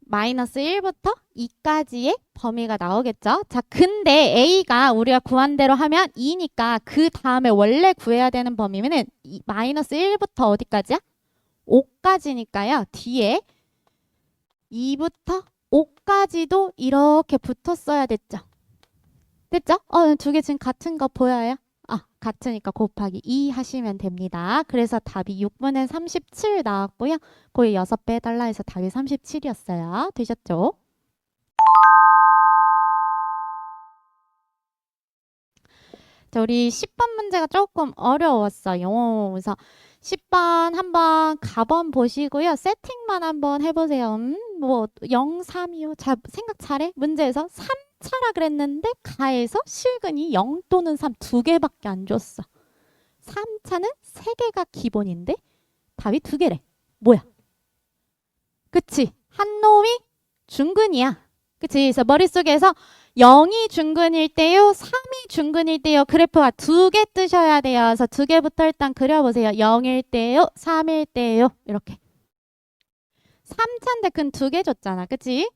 마이너스 1부터 2까지의 범위가 나오겠죠. 자, 근데 A가 우리가 구한 대로 하면 2니까 그 다음에 원래 구해야 되는 범위는 마이너스 1부터 어디까지야? 5까지니까요. 뒤에 2부터 5까지도 이렇게 붙었어야 됐죠. 됐죠? 두 개 지금 같은 거 보여요? 같으니까 곱하기 2 하시면 됩니다. 그래서 답이 6분의 37 나왔고요. 거의 6배 해달라 해서 답이 37이었어요. 되셨죠? 자, 우리 10번 문제가 조금 어려웠어요. 그래서 10번 한번 가번 보시고요. 세팅만 한번 해보세요. 0, 3이요. 생각 잘해. 문제에서 3차라 그랬는데 가에서 실근이 0 또는 3 두 개밖에 안 줬어. 3차는 3개가 기본인데 답이 2개래. 뭐야? 그치? 한 놈이 중근이야. 그치? 그래서 머릿속에서 0이 중근일 때요, 3이 중근일 때요, 그래프가 2개 뜨셔야 돼요. 그래서 2개부터 일단 그려보세요. 0일 때요, 3일 때요, 이렇게. 3차인데 근 2개 줬잖아. 그치?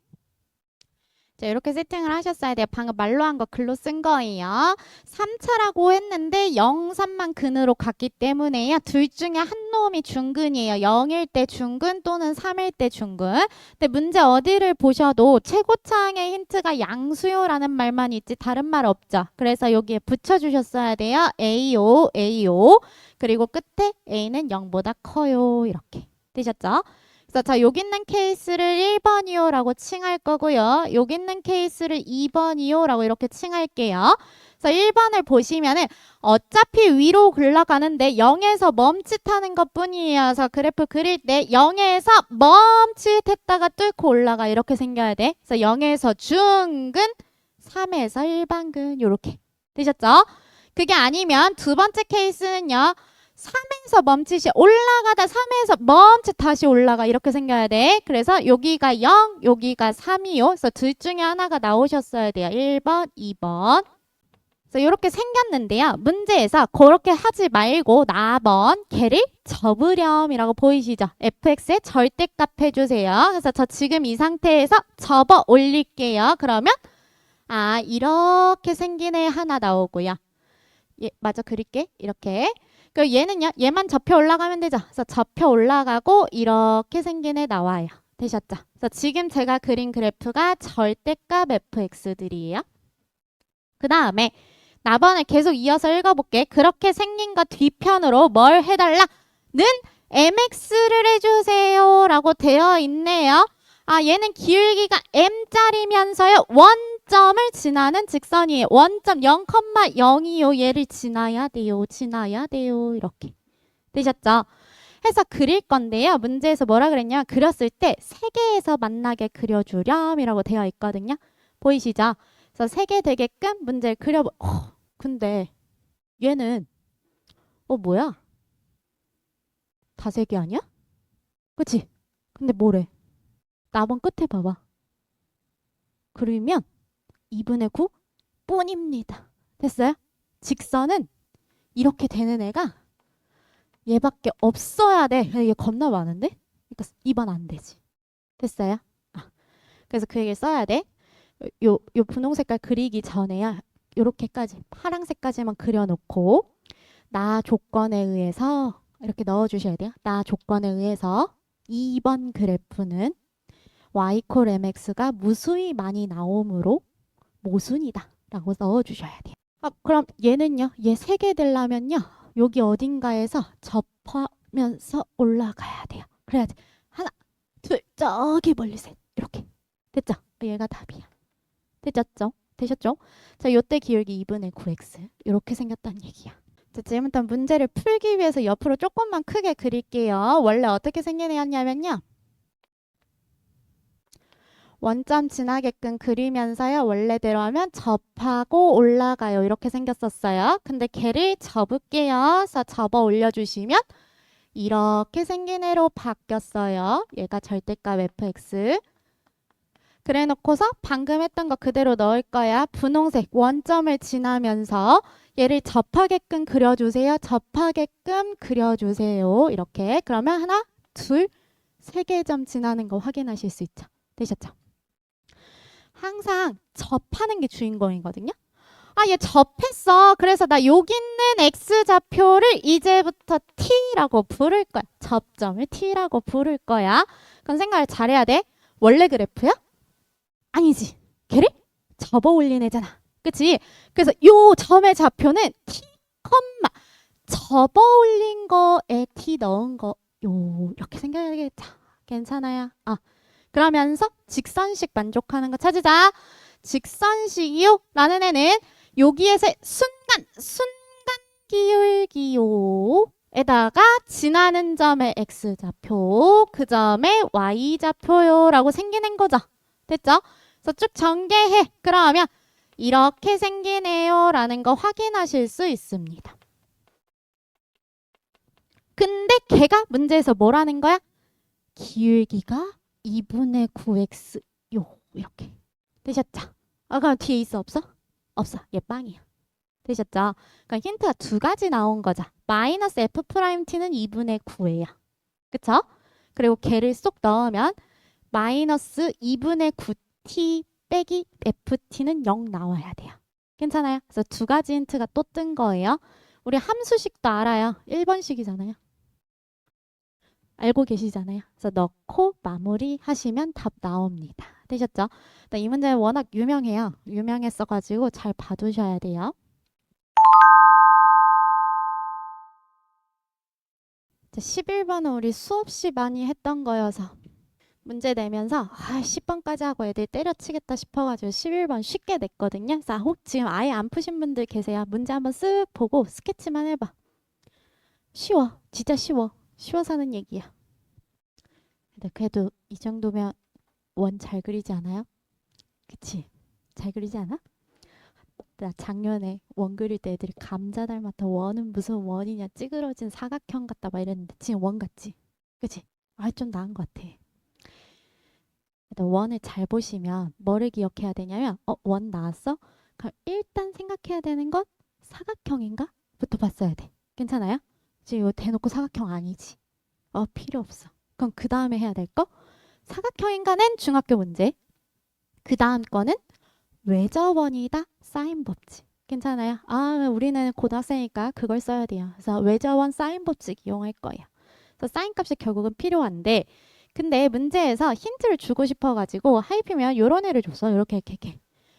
자, 이렇게 세팅을 하셨어야 돼요. 방금 말로 한 거 글로 쓴 거예요. 3차라고 했는데 0, 3만 근으로 갔기 때문에요. 둘 중에 한 놈이 중근이에요. 0일 때 중근 또는 3일 때 중근. 근데 문제 어디를 보셔도 최고차항의 힌트가 양수요라는 말만 있지 다른 말 없죠. 그래서 여기에 붙여주셨어야 돼요. A5, A5. 그리고 끝에 A는 0보다 커요. 이렇게. 되셨죠? 그래서 자, 여기 있는 케이스를 1번이요라고 칭할 거고요. 여기 있는 케이스를 2번이요라고 이렇게 칭할게요. 그래서 1번을 보시면은 어차피 위로 올라가는데 0에서 멈칫하는 것뿐이에요. 그래서 그래프 그릴 때 0에서 멈칫했다가 뚫고 올라가 이렇게 생겨야 돼. 그래서 0에서 중근, 3에서 일반근 이렇게 되셨죠? 그게 아니면 두 번째 케이스는요. 3에서 멈칫이 올라가다 3에서 멈칫 다시 올라가 이렇게 생겨야 돼. 그래서 여기가 0, 여기가 3이요. 그래서 둘 중에 하나가 나오셨어야 돼요. 1번, 2번. 그래서 이렇게 생겼는데요. 문제에서 그렇게 하지 말고 나번 걔를 접으렴이라고 보이시죠? fx의 절대값 해주세요. 그래서 저 지금 이 상태에서 접어 올릴게요. 그러면 이렇게 생긴 애 하나 나오고요. 마저 그릴게. 이렇게. 그 얘는요. 얘만 접혀 올라가면 되죠. 그래서 접혀 올라가고 이렇게 생긴 애 나와요. 되셨죠? 그래서 지금 제가 그린 그래프가 절대값 fx들이에요. 그 다음에 나번을 계속 이어서 읽어볼게. 그렇게 생긴 거 뒤편으로 뭘 해달라? 는 mx를 해주세요 라고 되어 있네요. 얘는 기울기가 m짜리면서요. 원점을 지나는 직선이에요. 원점 0,0이요. 얘를 지나야 돼요. 지나야 돼요. 이렇게 되셨죠? 해서 그릴 건데요. 문제에서 뭐라 그랬냐? 그렸을 때 세 개에서 만나게 그려주렴이라고 되어 있거든요. 보이시죠? 그래서 세 개 되게끔 문제를 그려보... 근데 얘는 뭐야? 다 세 개 아니야? 그치? 근데 뭐래? 나번 끝에 봐봐. 그러면 2분의 9 뿐입니다. 됐어요? 직선은 이렇게 되는 애가 얘밖에 없어야 돼. 얘 겁나 많은데? 그러니까 2번 안 되지. 됐어요? 그래서 그 얘기를 써야 돼. 요 분홍 색깔 그리기 전에야 요렇게까지 파랑색까지만 그려놓고 나 조건에 의해서 이렇게 넣어주셔야 돼요. 나 조건에 의해서 2번 그래프는 y 콜 mx가 무수히 많이 나오므로 모순이다 라고 넣어주셔야 돼요. 그럼 얘는요. 얘 세 개 되려면요. 여기 어딘가에서 접하면서 올라가야 돼요. 그래야지. 하나, 둘, 저기 멀리 셋. 이렇게. 됐죠? 얘가 답이야. 되셨죠? 되셨죠? 자, 요때 기울기 2분의 9x 이렇게 생겼다는 얘기야. 자, 지금부터 문제를 풀기 위해서 옆으로 조금만 크게 그릴게요. 원래 어떻게 생긴 애였냐면요. 원점 지나게끔 그리면서요. 원래대로 하면 접하고 올라가요. 이렇게 생겼었어요. 근데 걔를 접을게요. 그래서 접어 올려주시면 이렇게 생긴 애로 바뀌었어요. 얘가 절대값 fx. 그래 놓고서 방금 했던 거 그대로 넣을 거야. 분홍색 원점을 지나면서 얘를 접하게끔 그려주세요. 접하게끔 그려주세요. 이렇게. 그러면 하나, 둘, 세 개 점 지나는 거 확인하실 수 있죠. 되셨죠? 항상 접하는 게 주인공이거든요. 얘 접했어. 그래서 나 여기 있는 x좌표를 이제부터 t라고 부를 거야. 접점을 t라고 부를 거야. 그럼 생각을 잘해야 돼. 원래 그래프야? 아니지. 걔를 접어 올린 애잖아. 그치? 그래서 요 점의 좌표는 t, 접어 올린 거에 t 넣은 거 이렇게 생겨야겠죠. 괜찮아요. 그러면서 직선식 만족하는 거 찾으자. 직선식이요 라는 애는 여기에서 순간 기울기요 에다가 지나는 점의 x좌표 그 점의 y좌표요 라고 생기는 거죠. 됐죠? 그래서 쭉 전개해. 그러면 이렇게 생기네요 라는 거 확인하실 수 있습니다. 근데 걔가 문제에서 뭐라는 거야? 기울기가 2분의 9x 이렇게 되셨죠? 그럼 뒤에 있어 없어? 없어. 얘 빵이야. 되셨죠? 그러니까 힌트가 두 가지 나온 거죠. 마이너스 f't는 2분의 9예요. 그쵸? 그리고 걔를 쏙 넣으면 마이너스 2분의 9t 빼기 ft는 0 나와야 돼요. 괜찮아요? 그래서 두 가지 힌트가 또 뜬 거예요. 우리 함수식도 알아요. 1번식이잖아요. 알고 계시잖아요. 그래서 넣고 마무리 하시면 답 나옵니다. 되셨죠? 이 문제 워낙 유명해요. 유명했어가지고 잘 봐두셔야 돼요. 자, 11번은 우리 수없이 많이 했던 거여서 문제 내면서 10번까지 하고 애들 때려치겠다 싶어가지고 11번 쉽게 냈거든요. 자, 혹 지금 아예 안 푸신 분들 계세요? 문제 한번 쓱 보고 스케치만 해봐. 쉬워. 진짜 쉬워. 쉬워서 하는 얘기야. 근데 그래도 이 정도면 원 잘 그리지 않아요? 그치? 잘 그리지 않아? 나 작년에 원 그릴 때 애들이 감자 닮았다. 원은 무슨 원이냐. 찌그러진 사각형 같다. 막 이랬는데 지금 원 같지? 그치? 좀 나은 것 같아. 원을 잘 보시면 뭐를 기억해야 되냐면 원 나왔어? 그럼 일단 생각해야 되는 건 사각형인가? 부터 봤어야 돼. 괜찮아요? 지금 이거 대놓고 사각형 아니지? 필요 없어. 그럼 그 다음에 해야 될 거? 사각형인가는 중학교 문제. 그 다음 거는 외저원이다 사인 법칙. 괜찮아요? 우리는 고등학생이니까 그걸 써야 돼요. 그래서 외저원 사인 법칙 이용할 거예요. 그래서 사인 값이 결국은 필요한데 근데 문제에서 힌트를 주고 싶어가지고 하이피면 요런 애를 줬어. 이렇게.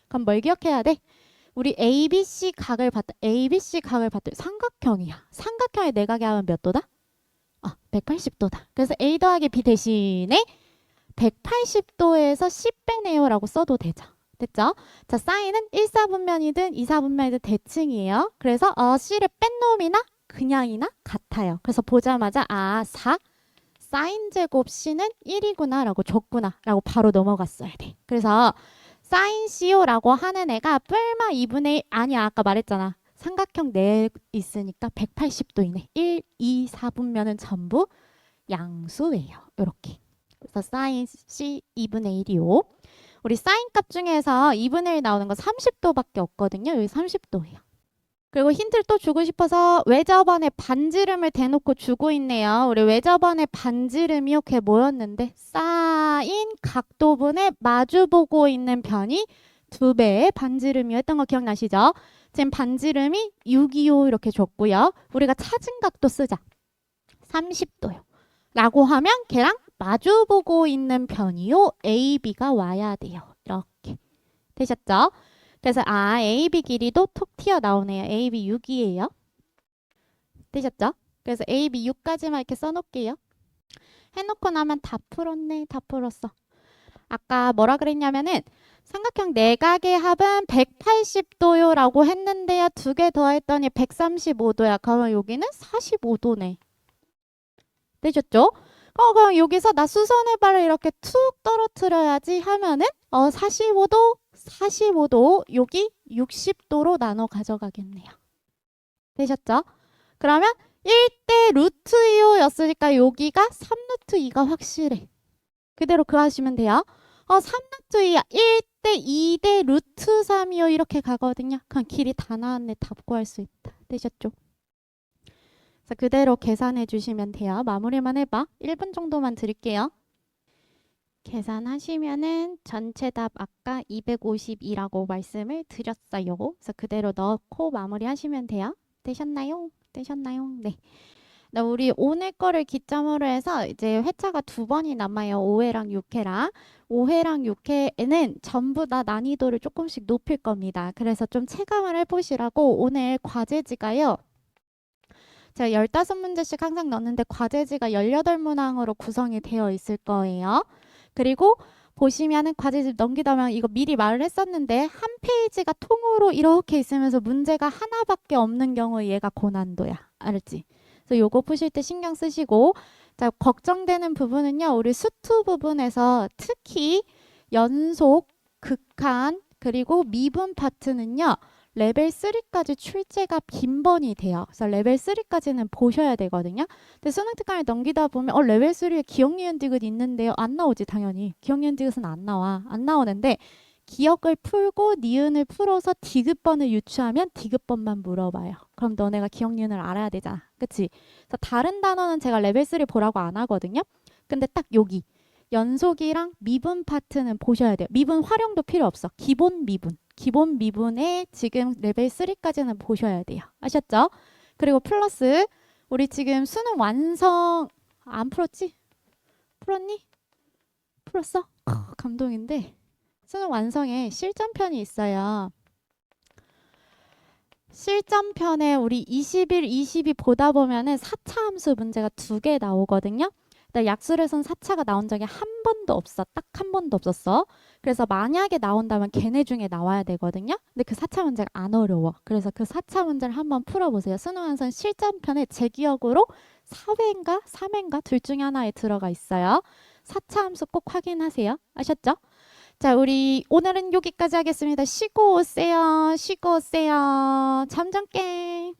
그럼 뭘 기억해야 돼? 우리 ABC 각을 봤다. ABC 각을 봤더니 삼각형이야. 삼각형의 내각의 합은 몇 도다? 180도다. 그래서 A 더하기 B 대신에 180도에서 10 빼내요 라고 써도 되죠. 됐죠? 자, 사인은 1사분면이든 2사분면이든 대칭이에요. 그래서 C를 뺀 놈이나 그냥이나 같아요. 그래서 보자마자 4 사인 제곱 C는 1이구나 라고 줬구나 라고 바로 넘어갔어야 돼. 그래서 사인 CO라고 하는 애가 뿔마 2분의 1 아니야. 아까 말했잖아. 삼각형 내에 있으니까 180도이네. 1, 2, 4분면은 전부 양수예요. 이렇게. 그래서 사인 C 2분의 1이요. 우리 사인 값 중에서 2분의 1 나오는 거 30도밖에 없거든요. 여기 30도예요. 그리고 힌트를 또 주고 싶어서 외접원의 반지름을 대놓고 주고 있네요. 우리 외접원의 반지름이 이렇게 뭐였는데 사인 각도분에 마주보고 있는 편이 2배의 반지름이었던 거 기억나시죠? 지금 반지름이 625 이렇게 줬고요. 우리가 찾은 각도 쓰자. 30도요. 라고 하면 걔랑 마주보고 있는 편이요. AB가 와야 돼요. 이렇게. 되셨죠? 그래서 AB 길이도 톡 튀어나오네요. AB 6이에요. 되셨죠? 그래서 AB 6까지만 이렇게 써놓을게요. 해놓고 나면 다 풀었네. 다 풀었어. 아까 뭐라 그랬냐면은 삼각형 내각의 합은 180도요 라고 했는데요. 2개 더했더니 135도야. 그러면 여기는 45도네. 되셨죠? 그럼 여기서 나 수선해발을 이렇게 툭 떨어뜨려야지 하면은 45도 여기 60도로 나눠 가져가겠네요. 되셨죠? 그러면 1대 루트 2호 였으니까 여기가 3루트 2가 확실해. 그대로 그하시면 돼요. 3루트 2야. 1대 2대 루트 3이요. 이렇게 가거든요. 그럼 길이 다 나왔네. 답 구할 수 있다. 되셨죠? 자, 그대로 계산해 주시면 돼요. 마무리만 해봐. 1분 정도만 드릴게요. 계산하시면은 전체 답 아까 252라고 말씀을 드렸어요. 그래서 그대로 넣고 마무리하시면 돼요. 되셨나요? 되셨나요? 네. 우리 오늘 거를 기점으로 해서 이제 회차가 2번이 남아요. 5회랑 6회랑. 5회랑 6회는 전부 다 난이도를 조금씩 높일 겁니다. 그래서 좀 체감을 해보시라고 오늘 과제지가요. 제가 15문제씩 항상 넣는데 과제지가 18문항으로 구성이 되어 있을 거예요. 그리고 보시면은 과제집 넘기다 보면 이거 미리 말을 했었는데 한 페이지가 통으로 이렇게 있으면서 문제가 하나밖에 없는 경우 얘가 고난도야. 알았지? 그래서 요거 푸실 때 신경 쓰시고 자, 걱정되는 부분은요. 우리 수투 부분에서 특히 연속, 극한, 그리고 미분 파트는요. 레벨 3까지 출제가 빈번히 돼요. 그래서 레벨 3까지는 보셔야 되거든요. 근데 수능 특강을 넘기다 보면 레벨 3에 기억, 니은, 디귿 있는데요. 안 나오지 당연히. 기억, 니은, 디귿은 안 나와. 안 나오는데 기억을 풀고 니은을 풀어서 디귿번을 유추하면 디귿번만 물어봐요. 그럼 너네가 기억, 니은을 알아야 되잖아. 그치? 그래서 다른 단어는 제가 레벨 3 보라고 안 하거든요. 근데 딱 여기 연속이랑 미분 파트는 보셔야 돼요. 미분 활용도 필요 없어. 기본 미분. 기본 미분에 지금 레벨 3까지는 보셔야 돼요. 아셨죠? 그리고 플러스 우리 지금 수능 완성 안 풀었지? 풀었니? 풀었어? 감동인데 수능 완성에 실전편이 있어요. 실전편에 우리 21, 22 보다 보면은 4차 함수 문제가 2개 나오거든요. 근데 약술에선 4차가 나온 적이 한 번도 없어. 딱 한 번도 없었어. 그래서 만약에 나온다면 걔네 중에 나와야 되거든요. 근데 그 4차 문제가 안 어려워. 그래서 그 4차 문제를 한번 풀어보세요. 수능완선 실전편에 제 기억으로 4회인가 3회인가 둘 중에 하나에 들어가 있어요. 4차 함수 꼭 확인하세요. 아셨죠? 자, 우리 오늘은 여기까지 하겠습니다. 쉬고 오세요. 쉬고 오세요. 잠 좀 깨.